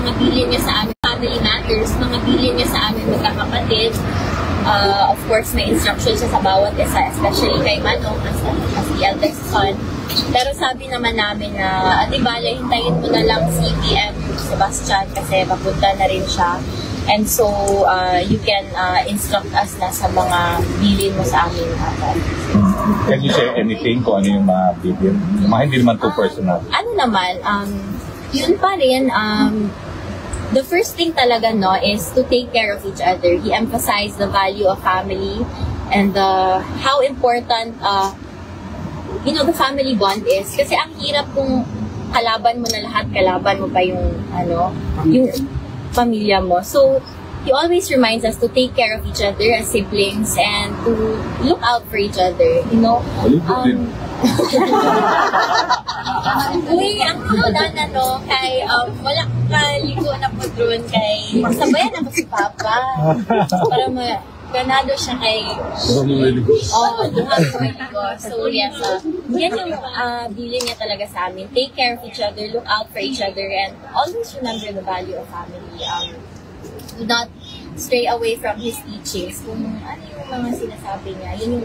mga bilin niya sa amin, family matters, mga bilin niya sa amin magkakapatid. Of course, may instructions siya sa bawat isa, especially kay Manong as the eldest son. Pero sabi naman namin na, di ba, hintayin mo na lang si PM Sebastian kasi papunta na rin siya. And so, you can instruct us na sa mga bilin mo sa amin. Can you share anything kung ano yung mga bilin? Yung mga hindi naman too personal. Ano naman, yun pa rin, the first thing talaga, no, is to take care of each other. He emphasized the value of family and how important, the family bond is. Kasi ang hirap kung kalaban mo na lahat, kalaban mo pa yung pamilya mo. So, he always reminds us to take care of each other as siblings and to look out for each other, Uy, ang kunan kay wala kaligo na po doon kay sabayan na po si Papa para ganado siya kay lumaligo. So yes, yan yung bilin niya talaga sa amin. Take care of each other, look out for each other, and always remember the value of family. Do not stray away from his teachings. Kung ano yung mga sinasabi niya, yun yung